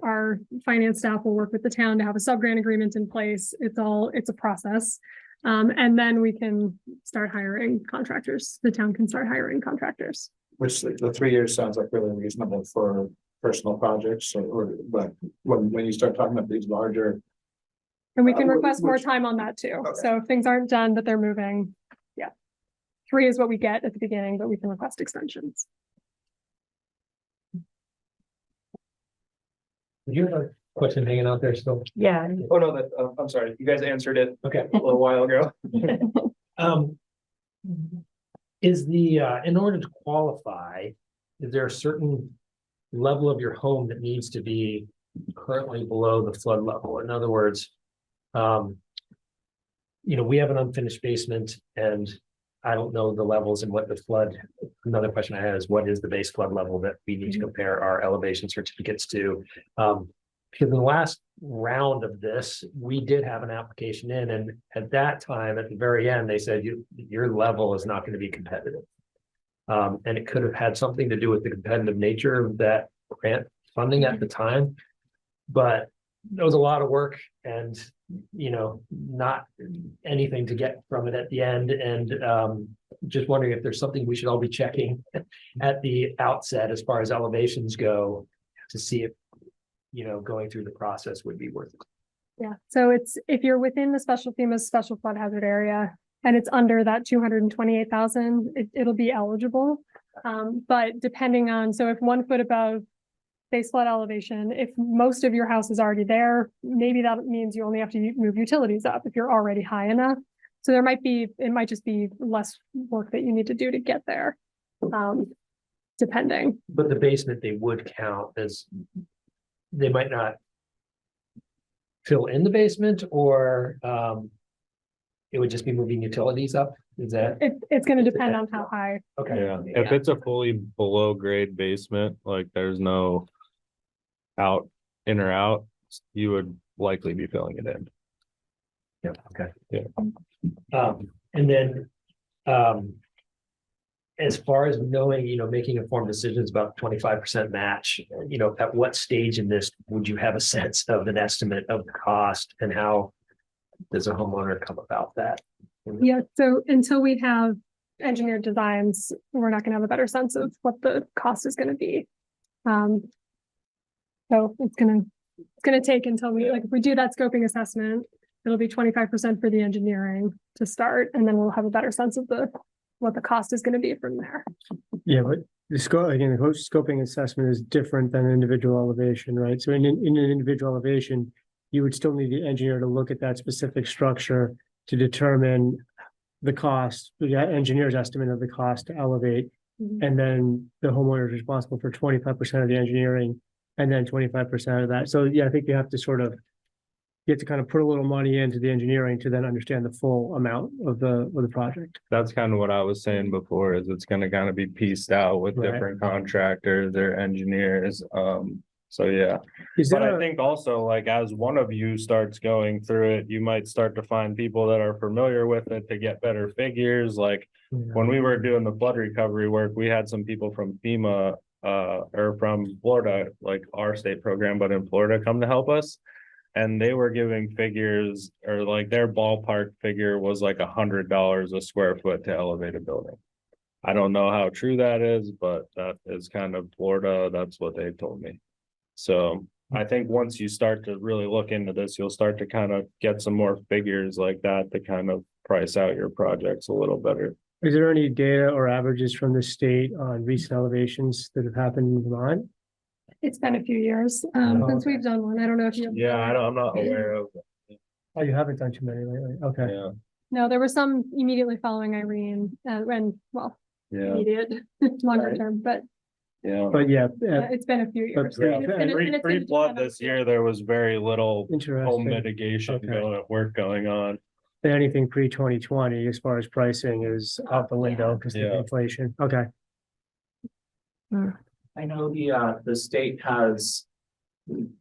[SPEAKER 3] our finance staff will work with the town to have a sub-grant agreement in place. It's a process. And then we can start hiring contractors. The town can start hiring contractors.
[SPEAKER 11] Which the 3 years sounds like really reasonable for personal projects but when you start talking about these larger.
[SPEAKER 3] And we can request more time on that too.
[SPEAKER 11] Okay.
[SPEAKER 3] So if things aren't done, but they're moving. Yeah. 3 is what we get at the beginning, but we can request extensions.
[SPEAKER 12] You have a question hanging out there still?
[SPEAKER 6] Yeah.
[SPEAKER 7] Oh, no, I'm sorry. You guys answered it
[SPEAKER 12] Okay.
[SPEAKER 7] a little while ago.
[SPEAKER 12] Is in order to qualify, is there a certain level of your home that needs to be currently below the flood level? In other words, we have an unfinished basement and I don't know the levels and what the flood. Another question I had is what is the base flood level that we need to compare our elevation certificates to? Because in the last round of this, we did have an application in, and at that time, at the very end, they said your level is not going to be competitive. And it could have had something to do with the competitive nature of that grant funding at the time. But there was a lot of work and, not anything to get from it at the end. And just wondering if there's something we should all be checking at the outset as far as elevations go to see if, going through the process would be worth it.
[SPEAKER 3] Yeah, so if you're within the FEMA's special flood hazard area and it's under that 228,000, it'll be eligible. But depending on, so if 1 foot above base flood elevation, if most of your house is already there, maybe that means you only have to move utilities up if you're already high enough. So it might just be less work that you need to do to get there. Depending.
[SPEAKER 12] But the basement, they would count as, they might not fill in the basement, or it would just be moving utilities up. Is that?
[SPEAKER 3] It's going to depend on how high.
[SPEAKER 12] Okay.
[SPEAKER 5] Yeah, if it's a fully below grade basement, like there's no in or out, you would likely be filling it in.
[SPEAKER 12] Yeah, okay.
[SPEAKER 5] Yeah.
[SPEAKER 12] And then, as far as knowing, making informed decisions about 25% match, at what stage in this would you have a sense of an estimate of the cost, and how does a homeowner come about that?
[SPEAKER 3] Yeah, so until we have engineered designs, we're not going to have a better sense of what the cost is going to be. So it's gonna take until if we do that scoping assessment, it'll be 25% for the engineering to start, and then we'll have a better sense of what the cost is going to be from there.
[SPEAKER 1] Yeah, but the scoping assessment is different than individual elevation, right? So in an individual elevation, you would still need the engineer to look at that specific structure to determine the cost, the engineer's estimate of the cost to elevate.
[SPEAKER 3] Mhm.
[SPEAKER 1] And then the homeowner is responsible for 25% of the engineering and then 25% of that. So yeah, I think you have to kind of put a little money into the engineering to then understand the full amount of the project.
[SPEAKER 5] That's kind of what I was saying before, is it's gonna kind of be pieced out with
[SPEAKER 1] Right.
[SPEAKER 5] different contractors, their engineers. So yeah.
[SPEAKER 1] Is
[SPEAKER 5] But
[SPEAKER 1] there
[SPEAKER 5] I think also, like, as one of you starts going through it, you might start to find people that are familiar with it to get better figures. Like when we were doing the flood recovery work, we had some people from FEMA or from Florida, like our state program, but in Florida, come to help us. And they were giving figures, or like their ballpark figure was like $100 a square foot to elevate a building. I don't know how true that is, but that is kind of Florida. That's what they told me. So I think once you start to really look into this, you'll start to kind of get some more figures like that to kind of price out your projects a little better.
[SPEAKER 1] Is there any data or averages from the state on recent elevations that have happened in Vermont?
[SPEAKER 3] It's been a few years since we've done one. I don't know if you.
[SPEAKER 5] Yeah, I'm not aware of.
[SPEAKER 1] Oh, you haven't done too many lately. Okay.
[SPEAKER 5] Yeah,
[SPEAKER 3] No, there were some immediately following Irene,
[SPEAKER 5] yeah,
[SPEAKER 3] immediate, longer term, but
[SPEAKER 5] yeah.
[SPEAKER 1] But yeah,
[SPEAKER 3] it's been a few years.
[SPEAKER 1] yeah,
[SPEAKER 3] I mean, it's been- and it's been
[SPEAKER 5] Pre-flood this year, there was very little home
[SPEAKER 1] interesting.
[SPEAKER 5] mitigation
[SPEAKER 1] Okay.
[SPEAKER 5] work going on.
[SPEAKER 1] Anything pre-2020 as far as pricing is out the window because of
[SPEAKER 5] Yeah.
[SPEAKER 1] inflation. Okay.
[SPEAKER 13] I know the state has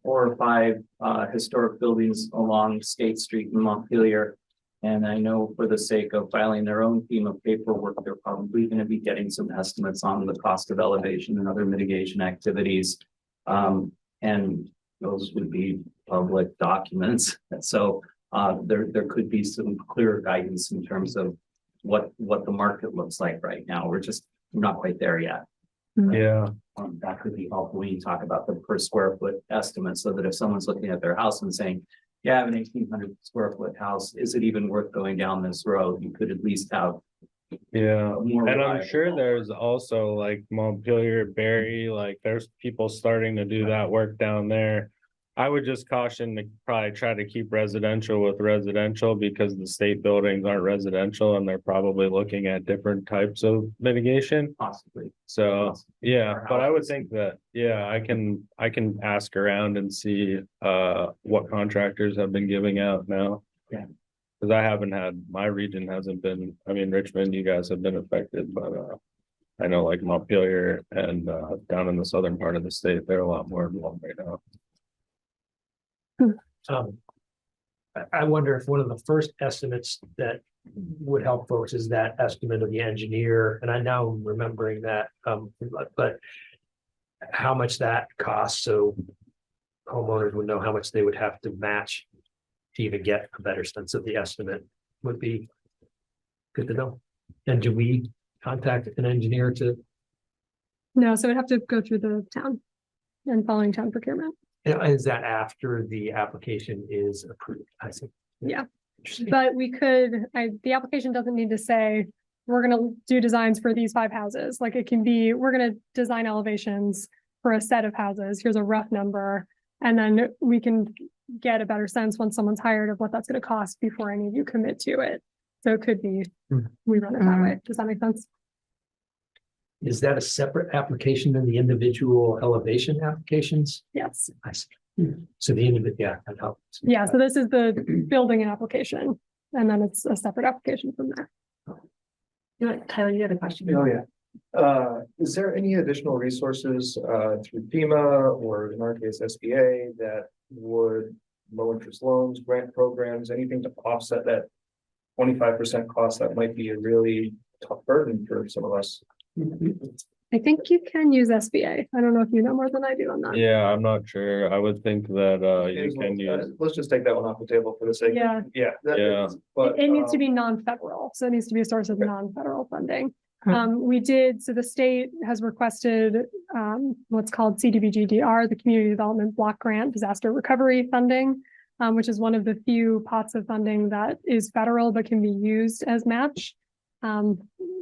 [SPEAKER 13] 4 or 5 historic buildings along State Street in Montpelier. And I know for the sake of filing their own FEMA paperwork, they're probably going to be getting some estimates on the cost of elevation and other mitigation activities. And those would be public documents. So there could be some clear guidance in terms of what the market looks like right now. We're not quite there yet.
[SPEAKER 5] Yeah,
[SPEAKER 13] That could be helpful when you talk about the per square foot estimate, so that if someone's looking at their house and saying, yeah, I have an 1,800 square foot house, is it even worth going down this road? You could at least have.
[SPEAKER 5] yeah.
[SPEAKER 13] More
[SPEAKER 5] And I'm
[SPEAKER 13] reliable.
[SPEAKER 5] sure there's also like Montpelier, Barry, like there's people starting to do that work down there. I would just caution to probably try to keep residential with residential, because the state buildings aren't residential and they're probably looking at different types of mitigation.
[SPEAKER 13] Possibly.
[SPEAKER 5] So, yeah,
[SPEAKER 13] Or
[SPEAKER 5] but I would
[SPEAKER 13] houses.
[SPEAKER 5] think that, yeah, I can ask around and see what contractors have been giving out now.
[SPEAKER 13] Yeah.
[SPEAKER 5] Cause I haven't had, my region hasn't been, I mean, Richmond, you guys have been affected, but I know like Montpelier and down in the southern part of the state, they're a lot more involved right now.
[SPEAKER 12] I wonder if one of the first estimates that would help folks is that estimate of the engineer, and I now am remembering that, but how much that costs, so homeowners would know how much they would have to match to even get a better sense of the estimate would be good to know. And do we contact an engineer to,
[SPEAKER 3] No, so it'd have to go through the town and following town procurement.
[SPEAKER 12] is that after the application is approved? I see.
[SPEAKER 3] Yeah.
[SPEAKER 12] Interesting.
[SPEAKER 3] But we could, the application doesn't need to say, we're gonna do designs for these 5 houses. Like it can be, we're gonna design elevations for a set of houses. Here's a rough number. And then we can get a better sense once someone's hired of what that's gonna cost before any of you commit to it. So it could be, we run it that way. Does that make sense?
[SPEAKER 12] Is that a separate application than the individual elevation applications?
[SPEAKER 3] Yes.
[SPEAKER 12] I see. So the individual, yeah, that helps.
[SPEAKER 3] Yeah, so this is the building application, and then it's a separate application from there.
[SPEAKER 2] Tyler, you had a question?
[SPEAKER 7] Oh, yeah. Is there any additional resources, through FEMA or in our case SBA that would low interest loans, grant programs, anything to offset that 25% cost that might be a really tough burden for some of us?
[SPEAKER 3] I think you can use SBA. I don't know if you know more than I do on that.
[SPEAKER 5] Yeah, I'm not sure. I would think that you can use.
[SPEAKER 7] Let's just take that one off the table for the sake.
[SPEAKER 3] Yeah.
[SPEAKER 7] Yeah.
[SPEAKER 5] Yeah.
[SPEAKER 7] But
[SPEAKER 3] It needs to be non-federal, so it needs to be a source of non-federal funding. So the state has requested what's called CDBG-DR, the Community Development Block Grant Disaster Recovery Funding, which is one of the few pots of funding that is federal but can be used as match.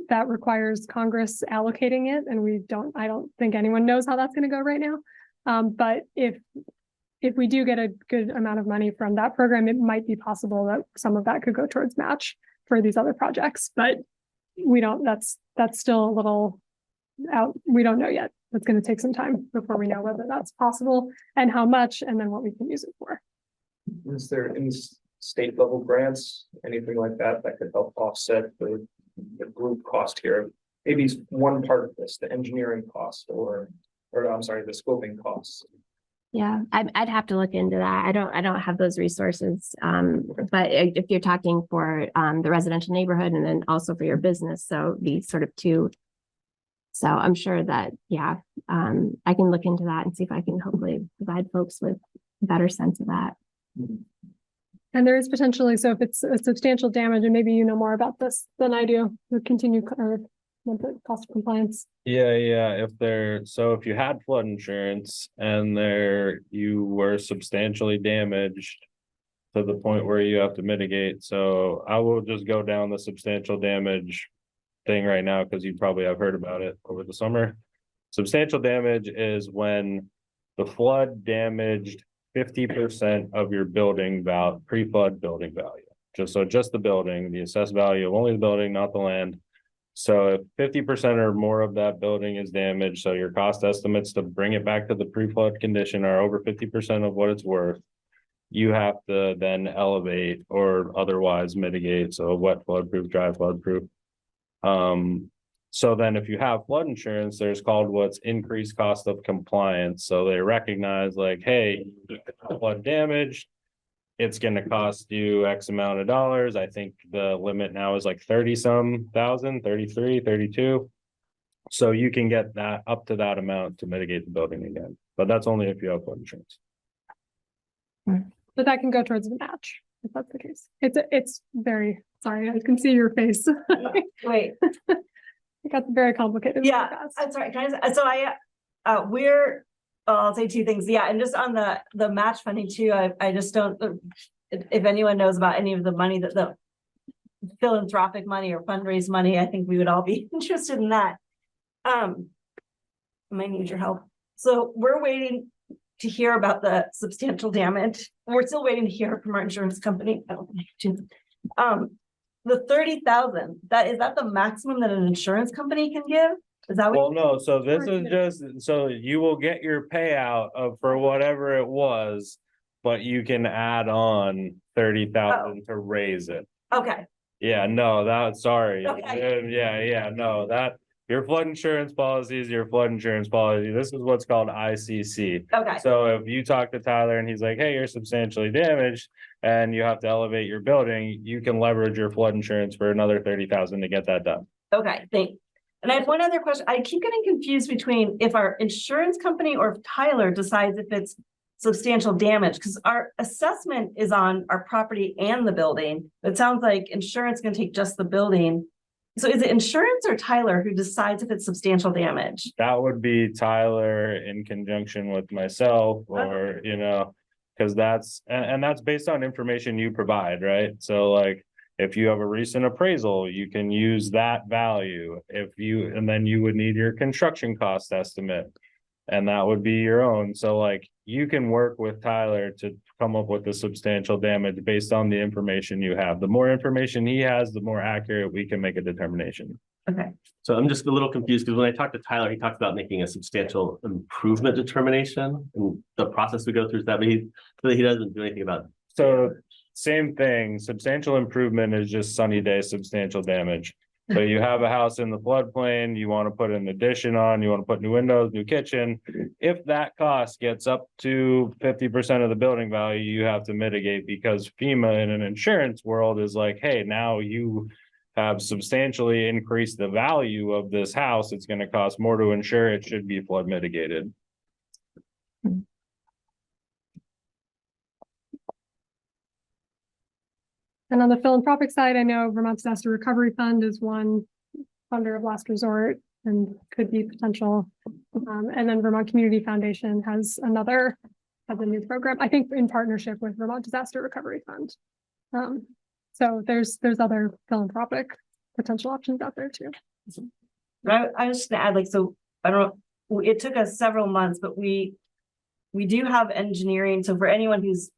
[SPEAKER 3] That requires Congress allocating it, and I don't think anyone knows how that's going to go right now. But if we do get a good amount of money from that program, it might be possible that some of that could go towards match for these other projects, but we don't, that's still a little out. We don't know yet. It's going to take some time before we know whether that's possible and how much, and then what we can use it for.
[SPEAKER 7] is there any state level grants, anything like that, that could help offset the group cost here? Maybe one part of this, the engineering cost or I'm sorry, the scoping costs.
[SPEAKER 2] Yeah, I'd have to look into that. I don't have those resources. But if you're talking for the residential neighborhood and then also for your business, so these sort of two. So I'm sure that, yeah, I can look into that and see if I can hopefully provide folks with a better sense of that.
[SPEAKER 3] And there is potentially, so if it's a substantial damage, and maybe you know more about this than I do, the the cost of compliance.
[SPEAKER 5] Yeah, if you had flood insurance and you were substantially damaged to the point where you have to mitigate, so I will just go down the substantial damage thing right now, because you probably have heard about it over the summer. Substantial damage is when the flood damaged 50% of your building pre-flood building value. Just the building, the assessed value of only the building, not the land. So if 50% or more of that building is damaged, so your cost estimates to bring it back to the pre-flood condition are over 50% of what it's worth, you have to then elevate or otherwise mitigate. So wet floodproof, dry floodproof. So then if you have flood insurance, there's called what's increased cost of compliance. So they recognize like, hey, flood damage, it's going to cost you X amount of dollars. I think the limit now is like 30-some thousand, 33, 32. So you can get that up to that amount to mitigate the building again, but that's only if you have flood insurance.
[SPEAKER 3] But that can go towards the match, if that's the case. It's very, sorry, I can see your face.
[SPEAKER 6] Wait,
[SPEAKER 3] It got very complicated.
[SPEAKER 6] yeah, I'm sorry, I'll say two things. Yeah, and just on the match funding too, I just don't, if anyone knows about any of the money that the philanthropic money or fundraise money, I think we would all be interested in that. I might need your help. So we're waiting to hear about the substantial damage. We're still waiting to hear from our insurance company. The 30,000, is that the maximum that an insurance company can give? Is that
[SPEAKER 5] Well, no, so this is just, so you will get your payout for whatever it was, but you can add on 30,000 to raise it.
[SPEAKER 6] okay?
[SPEAKER 5] Yeah, no, sorry.
[SPEAKER 6] Okay.
[SPEAKER 5] Yeah, no, your flood insurance policy is your flood insurance policy. This is what's called ICC.
[SPEAKER 6] Okay.
[SPEAKER 5] So if you talk to Tyler and he's like, hey, you're substantially damaged and you have to elevate your building, you can leverage your flood insurance for another 30,000 to get that done.
[SPEAKER 6] Okay, thanks. And I had one other question. I keep getting confused between if our insurance company or if Tyler decides if it's substantial damage, because our assessment is on our property and the building. It sounds like insurance can take just the building. So is it insurance or Tyler who decides if it's substantial damage?
[SPEAKER 5] That would be Tyler in conjunction with myself or, you know, because and that's based on information you provide, right? So like, if you have a recent appraisal, you can use that value. And then you would need your construction cost estimate. And that would be your own. So like, you can work with Tyler to come up with the substantial damage based on the information you have. The more information he has, the more accurate we can make a determination.
[SPEAKER 6] Okay.
[SPEAKER 10] So I'm just a little confused because when I talked to Tyler, he talked about making a substantial improvement determination and the process we go through is that, but he doesn't do anything about.
[SPEAKER 5] So same thing, substantial improvement is just sunny day substantial damage. So you have a house in the floodplain, you want to put an addition on, you want to put new windows, new kitchen. If that cost gets up to 50% of the building value, you have to mitigate because FEMA in an insurance world is like, hey, now you have substantially increased the value of this house. It's going to cost more to insure. It should be flood mitigated.
[SPEAKER 3] And on the philanthropic side, I know Vermont Disaster Recovery Fund is one funder of last resort and could be potential. And then Vermont Community Foundation has a new program, I think in partnership with Vermont Disaster Recovery Fund. So there's other philanthropic potential options out there too.
[SPEAKER 6] I was just gonna add, like, so I don't know, it took us several months, but we do have engineering. So for anyone who's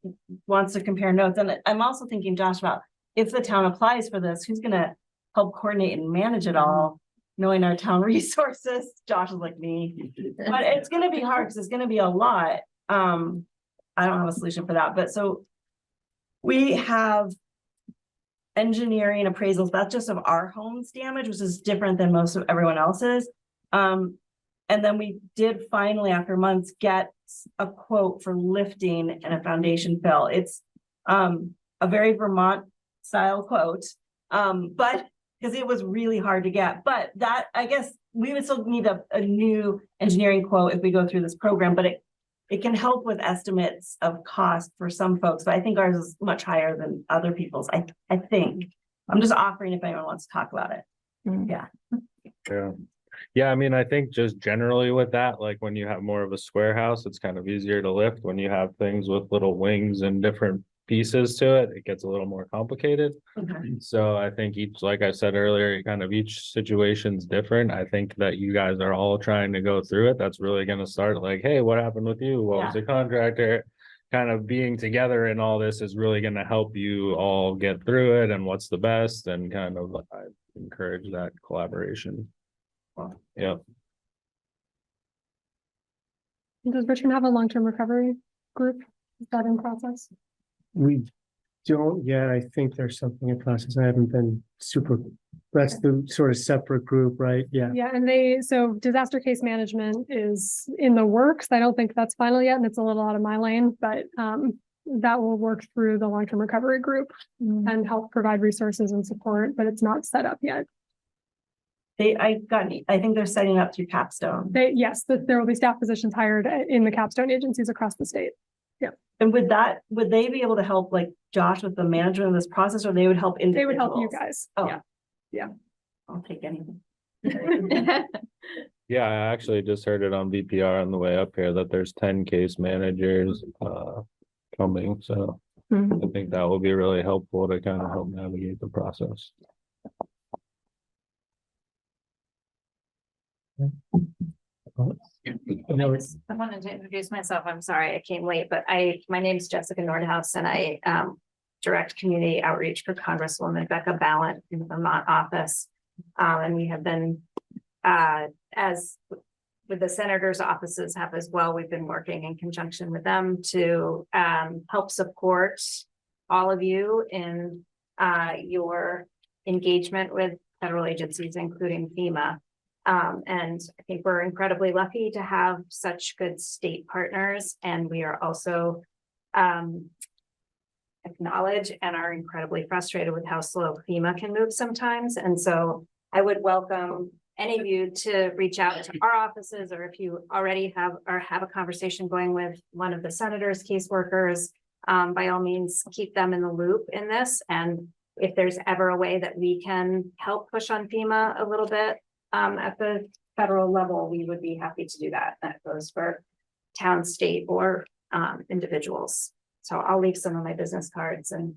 [SPEAKER 6] wants to compare notes, and I'm also thinking, Josh, about if the town applies for this, who's gonna help coordinate and manage it all, knowing our town resources. Josh is like me, but it's gonna be hard because it's gonna be a lot. I don't have a solution for that, but so we have engineering appraisals, that's just of our home's damage, which is different than most of everyone else's. And then we did finally, after months, get a quote for lifting and a foundation fill. It's a very Vermont style quote, but because it was really hard to get. But that, I guess we would still need a new engineering quote if we go through this program, but it can help with estimates of cost for some folks, but I think ours is much higher than other people's. I think. I'm just offering if anyone wants to talk about it. Yeah.
[SPEAKER 5] Yeah, I mean, I think just generally with that, like when you have more of a square house, it's kind of easier to lift. When you have things with little wings and different pieces to it, it gets a little more complicated.
[SPEAKER 6] Okay.
[SPEAKER 5] So I think like I said earlier, kind of each situation's different. I think that you guys are all trying to go through it. That's really going to start like, hey, what happened with you? What was the contractor? Kind of being together in all this is really going to help you all get through it and what's the best, and kind of I encourage that collaboration. Yeah.
[SPEAKER 3] Does Richmond have a long-term recovery group? Is that in process?
[SPEAKER 1] We don't yet. I think there's something in process. I haven't been that's the sort of separate group, right? Yeah.
[SPEAKER 3] Yeah, and so disaster case management is in the works. I don't think that's final yet, and it's a little out of my lane, but that will work through the long-term recovery group and help provide resources and support, but it's not set up yet.
[SPEAKER 6] I think they're setting up through Capstone.
[SPEAKER 3] Yes, there will be staff positions hired in the Capstone agencies across the state. Yeah.
[SPEAKER 6] And would they be able to help like Josh with the management of this process, or they would help individuals?
[SPEAKER 3] They would help you guys.
[SPEAKER 6] Oh.
[SPEAKER 3] Yeah. Yeah.
[SPEAKER 6] I'll take anything.
[SPEAKER 5] Yeah, I actually just heard it on VPR on the way up here that there's 10 case managers coming. So I think that will be really helpful to kind of help navigate the process.
[SPEAKER 14] I wanted to introduce myself. I'm sorry I came late, but my name is Jessica Nordhaus and I direct community outreach for Congresswoman Becca Ballant in the Vermont office. And we have been, as with the senators' offices have as well, we've been working in conjunction with them to help support all of you in your engagement with federal agencies, including FEMA. And I think we're incredibly lucky to have such good state partners, and we are also acknowledge and are incredibly frustrated with how slow FEMA can move sometimes. And so I would welcome any of you to reach out to our offices, or if you already have a conversation going with one of the senator's caseworkers, by all means, keep them in the loop in this. And if there's ever a way that we can help push on FEMA a little bit, at the federal level, we would be happy to do that. That goes for town, state, or individuals. So I'll leave some of my business cards, and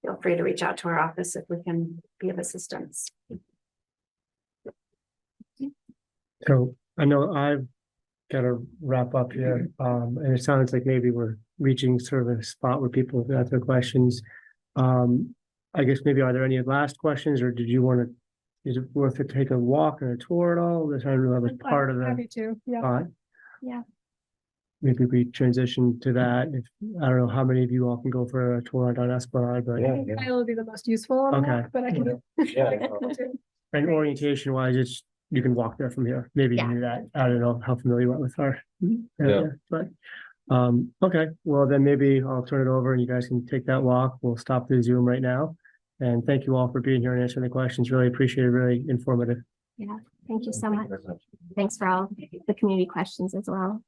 [SPEAKER 14] feel free to reach out to our office if we can be of assistance.
[SPEAKER 1] So I know I've got to wrap up here, and it sounds like maybe we're reaching sort of a spot where people have their questions. I guess maybe are there any last questions, or did you want to, is it worth to take a walk or a tour at all? This I don't know, that was part of the
[SPEAKER 3] Happy to, yeah.
[SPEAKER 1] thought.
[SPEAKER 2] Yeah.
[SPEAKER 1] Maybe we transition to that. If I don't know how many of you all can go for a tour down Esplanade, but
[SPEAKER 3] I think Kyle will be the most useful on
[SPEAKER 1] Okay.
[SPEAKER 3] that, but I can.
[SPEAKER 11] Yeah.
[SPEAKER 3] I can do.
[SPEAKER 1] and orientation wise, it's you can walk there from here. Maybe you do that. I don't know how familiar you are with our area, but okay. Well, then maybe I'll turn it over and you guys can take that walk. We'll stop the Zoom right now. And thank you all for being here and answering the questions. Really appreciate it. Really informative.
[SPEAKER 2] Yeah, thank you so much. Thanks for all the community questions as well.